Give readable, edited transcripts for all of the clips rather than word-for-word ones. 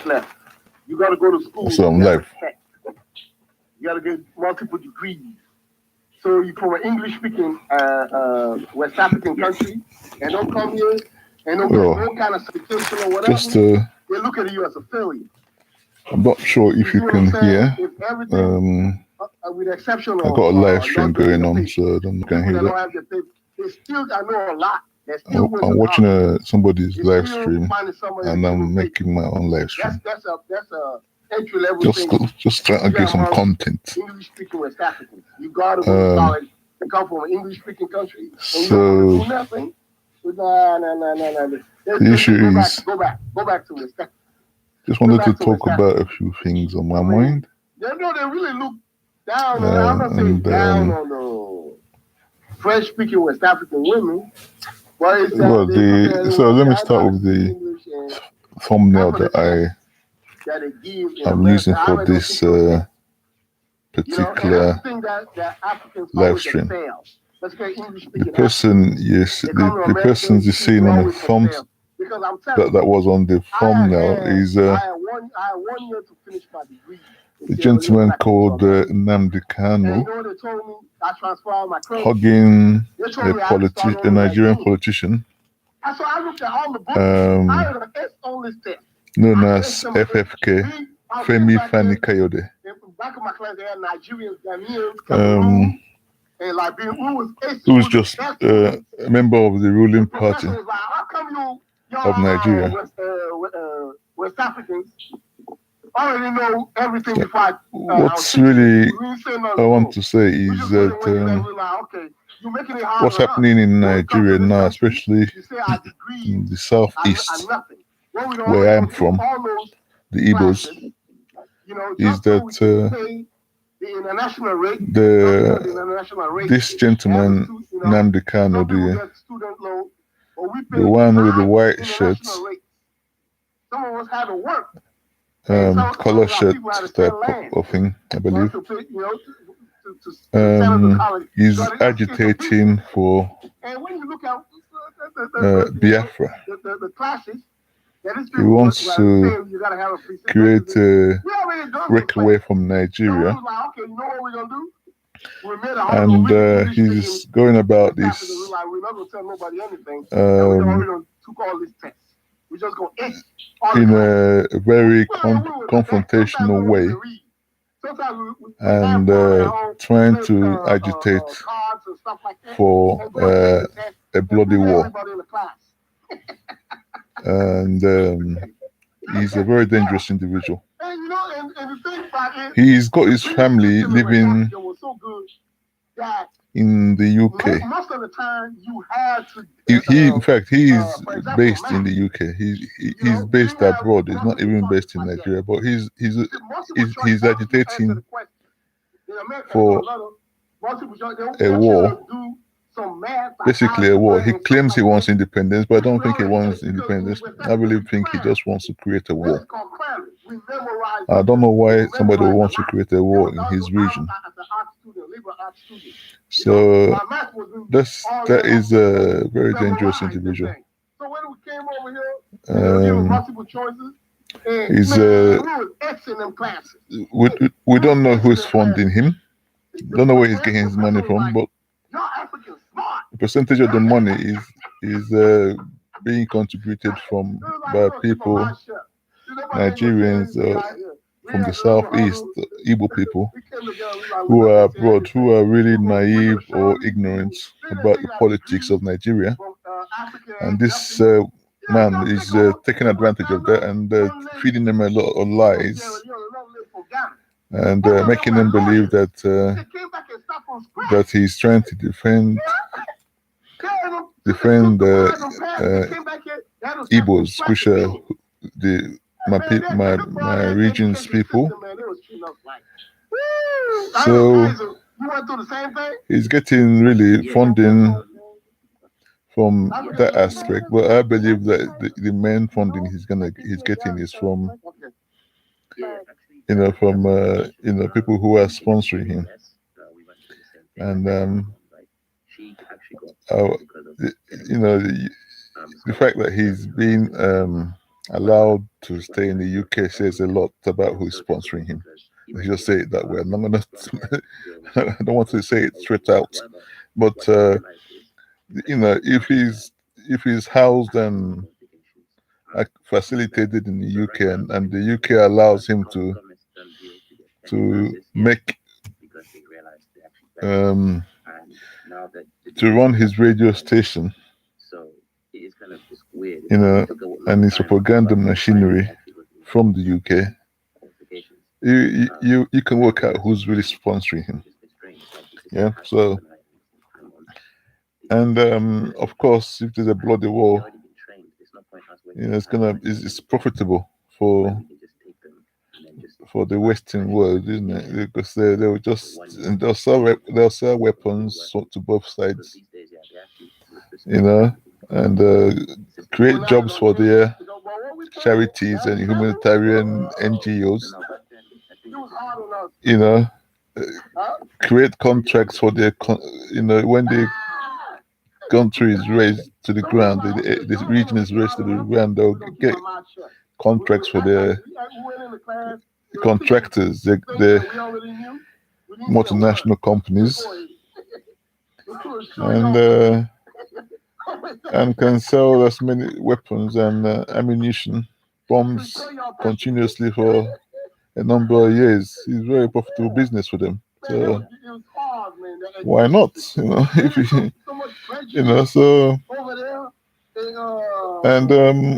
much left. You got to go to school. Some life. You got to get multiple degrees. So you from an English-speaking West African country, and don't come here and don't get no kind of certification or whatever. Just they look at you as a failure. I'm not sure if you can hear. With the exception of I got a live stream going on, so I don't know if you can hear that. They still, I know a lot. I'm watching somebody's live stream, and I'm making my own live stream. That's a entry level thing. Just trying to get some content. English speaking West Africans. You gotta go to college and come from an English speaking country. And so you do nothing. No. The issue is go back to West Africa. Just wanted to talk about a few things on my mind. They really look down. I'm not saying down on the French speaking West African women. But so let me start with the thumbnail that I'm using for this particular live stream. The person is seen on the thumbs that was on the thumbnail is a gentleman called Nnamdi Kanu hugging a Nigerian politician known as FFK, Femi Fani Kayode, who's just a member of the ruling party of Nigeria. West Africans already know everything before what's really I want to say is that what's happening in Nigeria now, especially in the southeast, where I am from, the Igbos, is that this gentleman, Nnamdi Kanu, the one with the white shirts, color shirt type of thing, I believe, is agitating for Biafra. He wants to create a breakaway from Nigeria, and he's going about this in a very confrontational way, and trying to agitate for a bloody war. And he's a very dangerous individual. He's got his family living in the UK. Most of the time, you have to. In fact, he is based in the UK. He's based abroad. He's not even based in Nigeria. But he's agitating for a war. Basically, a war. He claims he wants independence, but I don't think he wants independence. I think he just wants to create a war. I don't know why somebody wants to create a war in his region. So that is a very dangerous individual. We don't know who's funding him. Don't know where he's getting his money from, but the percentage of the money is being contributed by people, Nigerians from the southeast, Igbo people, who are abroad, who are really naive or ignorant about the politics of Nigeria. And this man is taking advantage of that and feeding them a lot of lies and making them believe that he's trying to defend Igbos, which are my region's people. So he's getting really funding from that aspect, but I believe that the main funding he's getting is from people who are sponsoring him. And the fact that he's been allowed to stay in the UK says a lot about who is sponsoring him. Let's just say it that way. I'm not gonna. I don't want to say it straight out, but if he's housed and facilitated in the UK, and the UK allows him to make to run his radio station, and his propaganda machinery from the UK, you can work out who's really sponsoring him. Yeah. So, and of course, if there's a bloody war, it's profitable for the Western world, isn't it? Because they'll sell weapons to both sides, and create jobs for their charities and humanitarian NGOs. Create contracts for their when the country is raised to the ground, the region is raised to the ground, they'll get contracts for their contractors, the multinational companies, and can sell as many weapons and ammunition, bombs continuously for a number of years. It's very profitable business for them. So why not? If so. And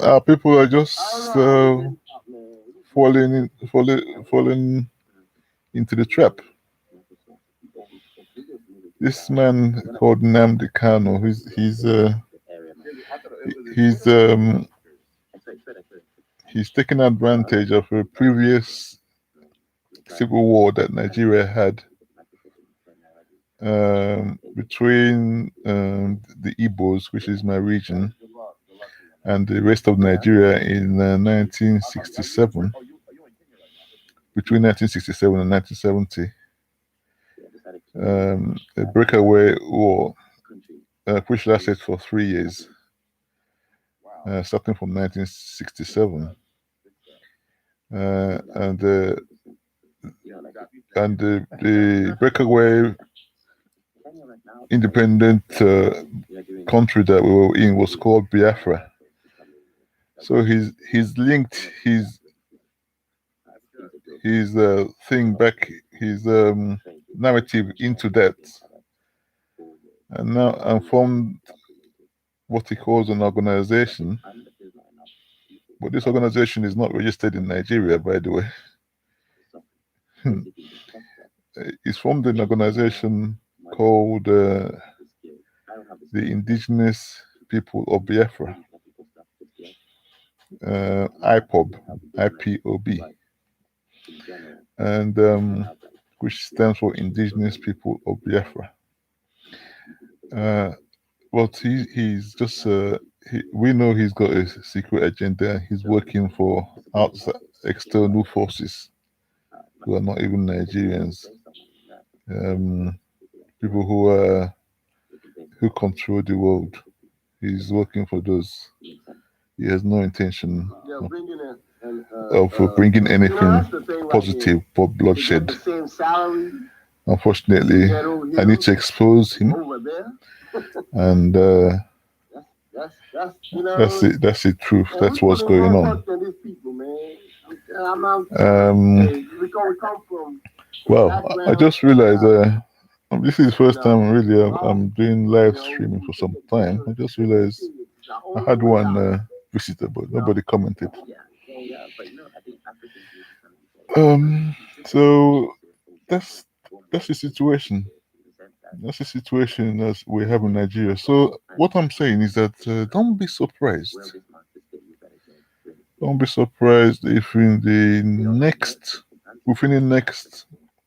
our people are just falling into the trap. This man called Nnamdi Kanu, he's taken advantage of a previous civil war that Nigeria had between the Igbos, which is my region, and the rest of Nigeria in 1967, between 1967 and 1970. A breakaway war, which lasted for 3 years, starting from 1967, and the breakaway independent country that we were in was called Biafra. So he's linked his thing back, his narrative into that, and now and formed what he calls an organization. But this organization is not registered in Nigeria, by the way. He's formed an organization called the Indigenous People of Biafra, IPOB, IPOB, and which stands for Indigenous People of Biafra. But he's just we know he's got a secret agenda. He's working for outside external forces who are not even Nigerians. People who control the world. He's working for those. He has no intention of bringing anything positive for bloodshed. Unfortunately, I need to expose him, and that's the truth. That's what's going on. Well, I just realized this is the first time really I'm doing live streaming for some time. I just realized I had one visitor, but nobody commented. So that's the situation. That's the situation that we have in Nigeria. So what I'm saying is that don't be surprised. Don't be surprised if within the next,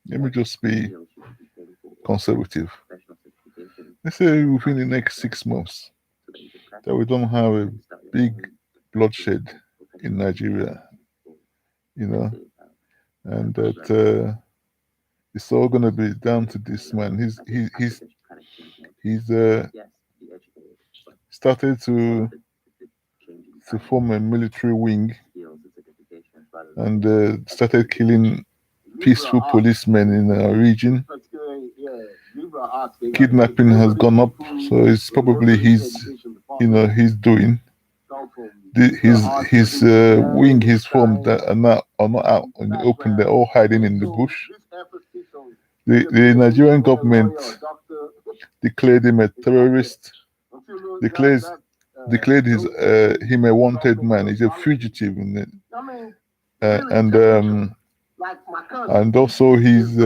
let me just be conservative. Let's say within the next 6 months, that we don't have a big bloodshed in Nigeria, and that it's all going to be down to this man. He's started to to form a military wing and started killing peaceful policemen in our region. Kidnapping has gone up, so it's probably his doing. His wing, his form that are not out in the open. They're all hiding in the bush. The Nigerian government declared him a terrorist. Declared him a wanted man. He's a fugitive, and also his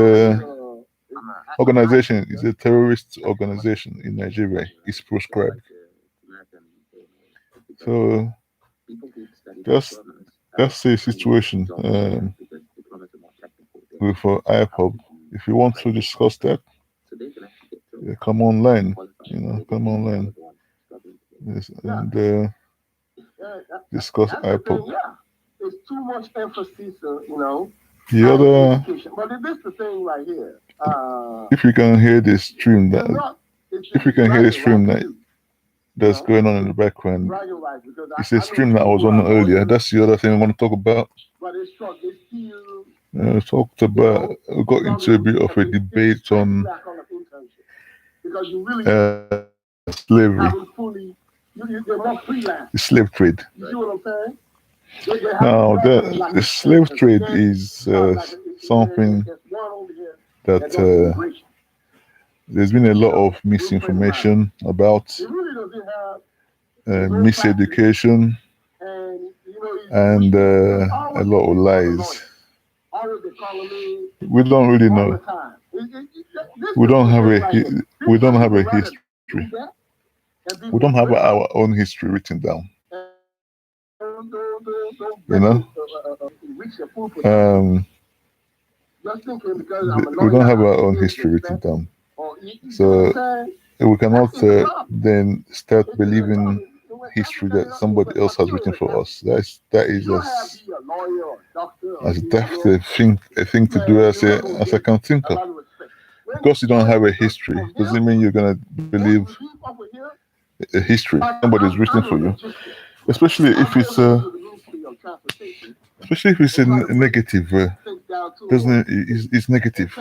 organization is a terrorist organization in Nigeria. It's proscribed. So that's the situation with IPOB. If you want to discuss that, come online. Come online. Yes, and discuss IPOB. It's too much emphasis, The other, but this is the thing right here. if you can hear the stream that's going on in the background, it's a stream that I was on earlier. That's the other thing I want to talk about. We got into a bit of a debate on slavery, the slave trade. Now, the slave trade is something that there's been a lot of misinformation about, miseducation, and a lot of lies. We don't really know. We don't have a history. We don't have our own history written down. We don't have our own history written down. So we cannot then start believing history that somebody else has written for us. That is as daft a thing to do as I can think of. Because you don't have a history doesn't mean you're gonna believe a history somebody's written for you. Especially if it's a negative, it's negative.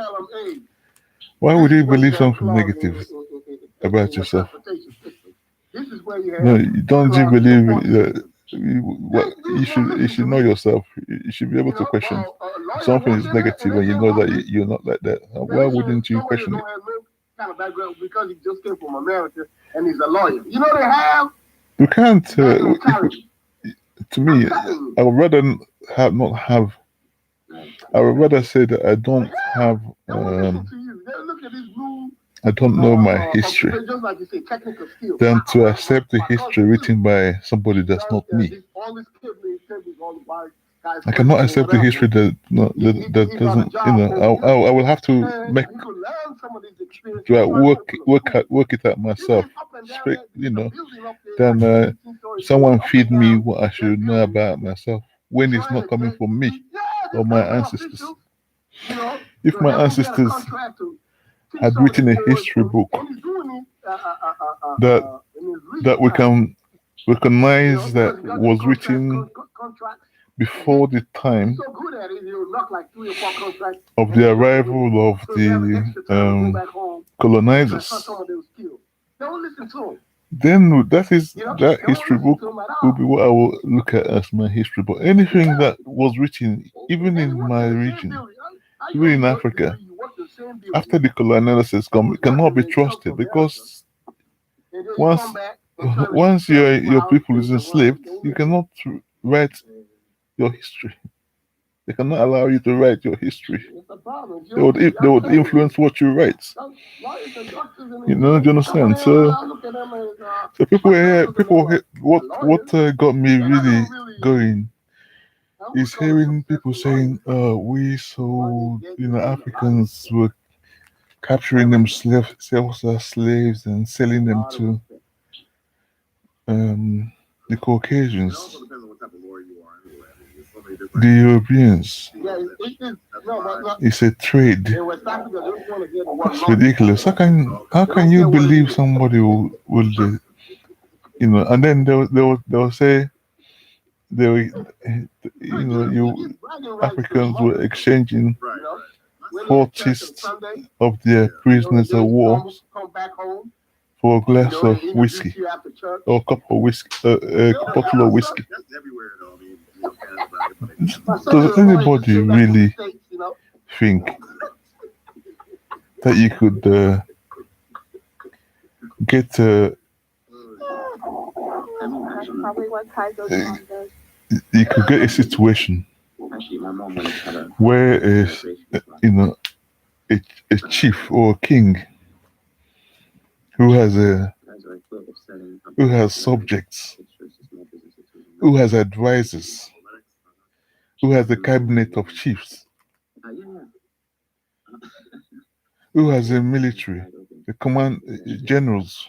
Why would you believe something negative about yourself? No, don't you believe you should know yourself. You should be able to question if something is negative and you know that you're not like that. Why wouldn't you question it? Because he just came from America and he's a lawyer. They have. You can't. To me, I would rather not have. I would rather say that I don't have. I don't know my history than to accept the history written by somebody that's not me. I cannot accept the history that doesn't. I will have to work it out myself. Then someone feed me what I should know about myself when it's not coming from me or my ancestors. If my ancestors had written a history book that we can recognize that was written before the time of the arrival of the colonizers, then that history book will be what I will look at as my history book. Anything that was written, even in my region, even in Africa, after the colonizers come, it cannot be trusted because once your people is enslaved, you cannot write your history. They cannot allow you to write your history. They would influence what you write. Do you understand? So people here, what got me really going is hearing people saying, we sold, Africans were capturing them slaves and selling them to the Caucasians, the Europeans. It's a trade. That's ridiculous. How can you believe somebody will and then they'll say they were, you Africans were exchanging forties of their prisoners of war for a glass of whiskey or a cup of whiskey, a bottle of whiskey. Does anybody really think that you could get you could get a situation where is a chief or a king who has subjects, who has advisors, who has a cabinet of chiefs, who has a military, the command generals,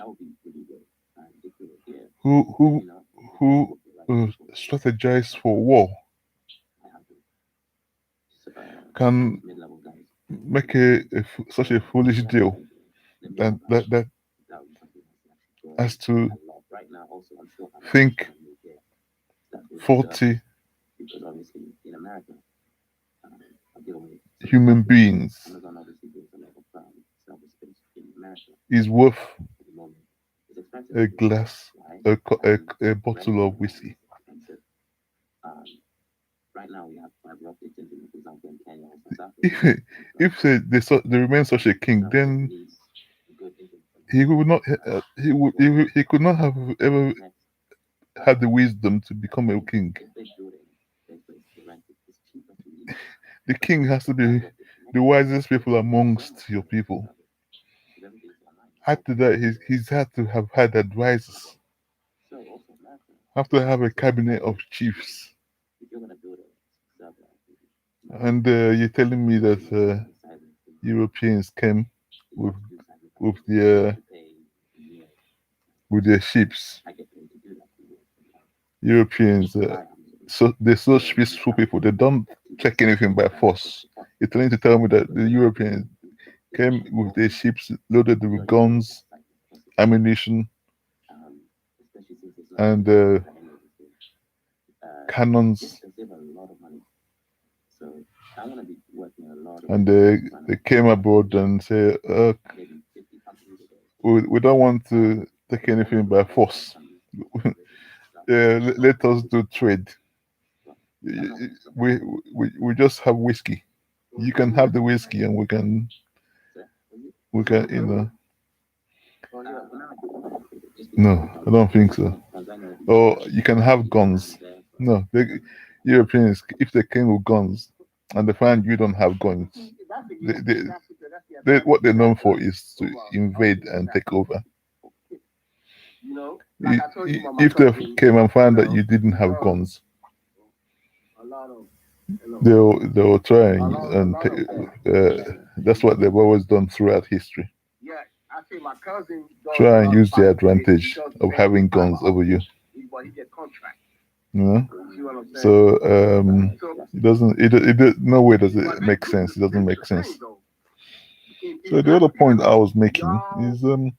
who strategize for war, can make such a foolish deal that as to think 40 human beings is worth a glass, a bottle of whiskey. If they remain such a king, then he would not. He could not have ever had the wisdom to become a king. The king has to be the wisest people amongst your people. After that, he's had to have had advisors. Have to have a cabinet of chiefs. And you're telling me that Europeans came with their ships. Europeans, so they're such peaceful people. They don't take anything by force. You're trying to tell me that the Europeans came with their ships loaded with guns, ammunition, and cannons, and they came aboard and say, we don't want to take anything by force. Let us do trade. We just have whiskey. You can have the whiskey, and we can No, I don't think so. Or you can have guns. No, the Europeans, if they came with guns and they find you don't have guns, what they're known for is to invade and take over. If they came and found that you didn't have guns, they'll try and that's what they've always done throughout history. Try and use the advantage of having guns over you. So it doesn't. No way does it make sense. It doesn't make sense. So the other point I was making is y'all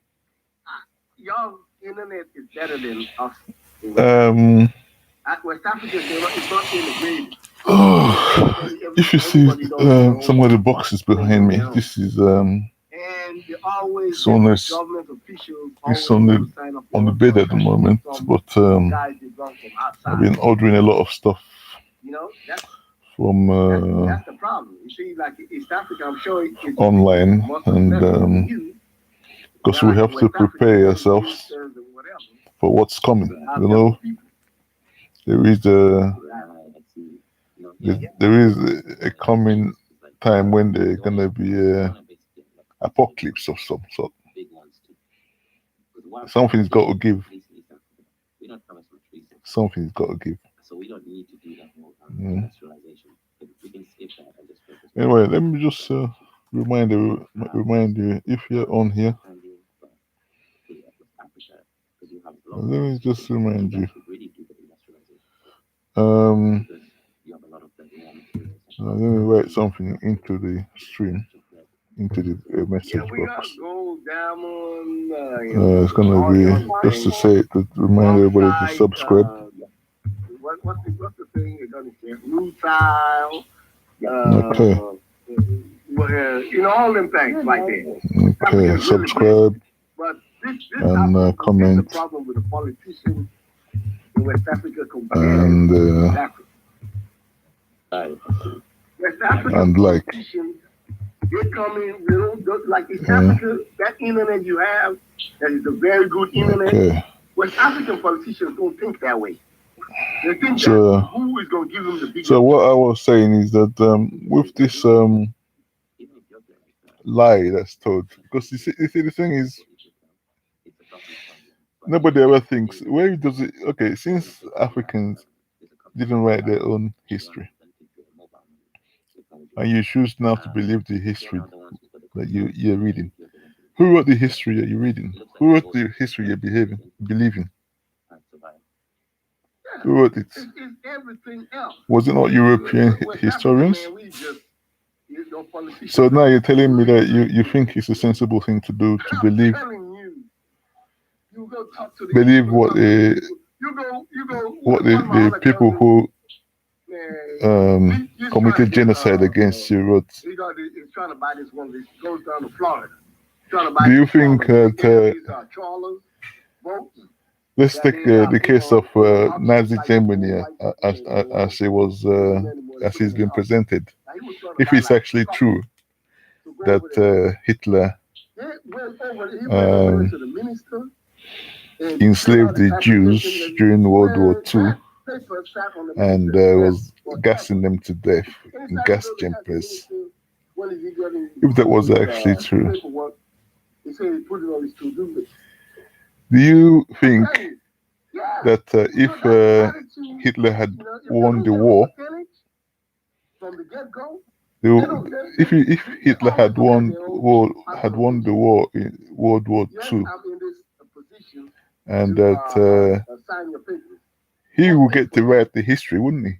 internet is better than us. West Africa is not integrated. If you see some of the boxes behind me, this is it's on the bed at the moment, but I've been ordering a lot of stuff from that's the problem. You see, like East Africa, I'm sure online, and because we have to prepare ourselves for what's coming. There is a coming time when there's gonna be a apocalypse of some sort. Something's got to give. Something's got to give. Anyway, let me just remind you, if you're on here, let me just remind you. Let me write something into the stream, into the message box. It's gonna be just to remind everybody to subscribe. Rutile, Okay. all them things like that. Okay. Subscribe But this and this comment the problem with the politicians in West Africa compared and to Africa. West African and like. politicians, they come in, like East Africa, that internet you have, that is a very good internet. Okay. West African politicians don't think that way. They think So, that who is going to give them the biggest. So what I was saying is that with this lie that's told, because you see the thing is, nobody ever thinks, where does it, okay, since Africans didn't write their own history, and you choose now to believe the history that you're reading, who wrote the history that you're reading? Who wrote the history you're believing? Who wrote it? Was it not European historians? So now you're telling me that you think it's a sensible thing to do, to believe what the people who committed genocide against you wrote. He's trying to buy this one. This goes down to Florida. Do you think that let's take the case of Nazi Germany as it was as it's been presented? If it's actually true that Hitler enslaved the Jews during World War II and was gassing them to death in gas chambers, if that was actually true, do you think that if Hitler had won the war, if Hitler had won the war in World War II, and that he will get to write the history, wouldn't he?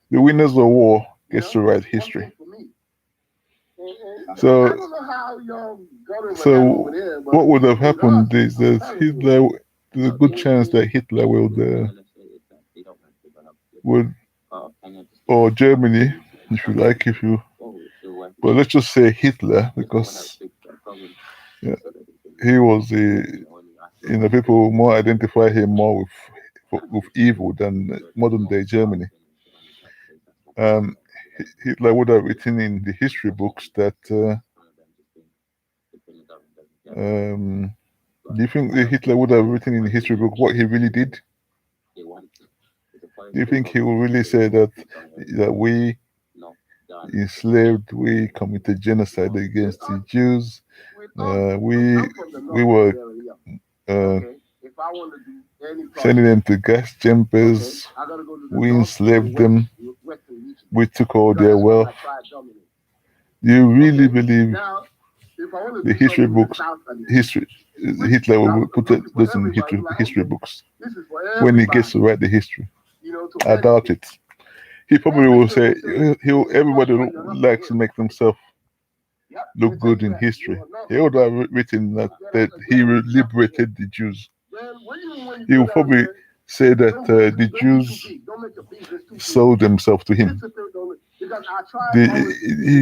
The winners of war gets to write history. So what would have happened is that Hitler, there's a good chance that Hitler would, or Germany, if you like, but let's just say Hitler, because he was people more identify him more with evil than modern day Germany. Hitler would have written in the history books that. Do you think that Hitler would have written in the history book what he really did? Do you think he will really say that we enslaved, we committed genocide against the Jews, we were sending them to gas chambers, we enslaved them, we took all their wealth? Do you really believe the history books, Hitler will put those in history books when he gets to write the history? I doubt it. He probably will say everybody likes to make themselves look good in history. He would have written that he liberated the Jews. He will probably say that the Jews sold themselves to him.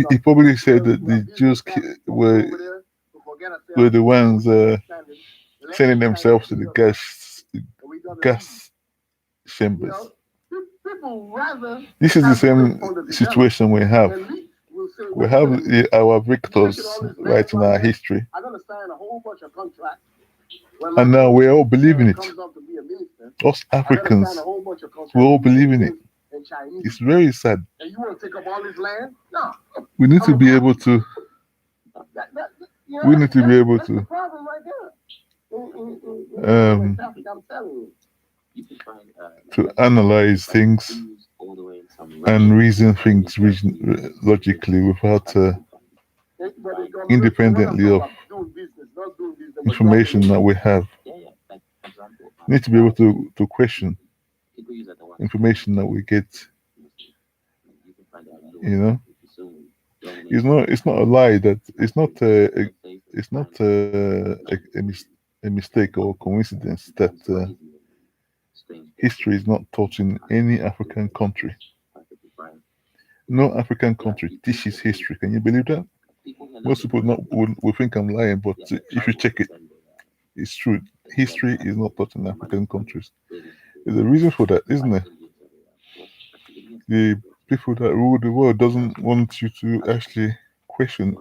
He probably said that the Jews were the ones sending themselves to the gas chambers. This is the same situation we have. We have our victors writing our history, and now we're all believing it. Us Africans, we're all believing it. It's very sad. We need to be able to. We need to be able to. To analyze things and reason things logically without independently of information that we have. We need to be able to question information that we get. It's not a lie, that it's not a mistake or coincidence that history is not taught in any African country. No African country teaches history. Can you believe that? Most people will think I'm lying, but if you check it, it's true. History is not taught in African countries. There's a reason for that, isn't there? The people that rule the world doesn't want you to actually question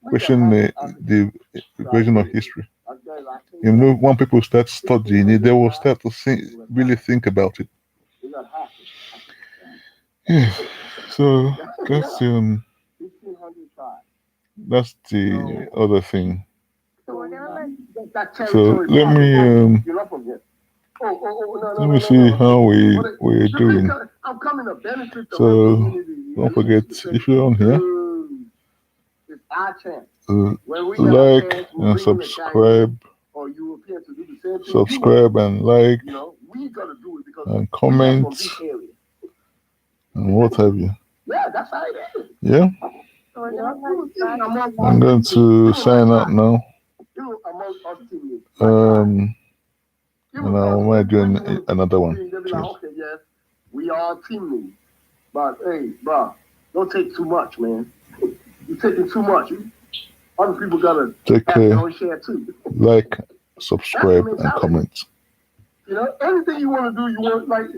the version of history. You know, when people start studying it, they will start to really think about it. Yeah. So that's the other thing. So let me see how we're doing. So don't forget, if you're on here, like and subscribe. Subscribe and like and comment and what have you. Yeah. I'm going to sign out now. And I might do another one. Okay, yes, we all teammates. But hey, bro, don't take too much, man. You're taking too much. Other people gotta take have their own share too. Like, subscribe, and comment. You know, anything you want to do, you want like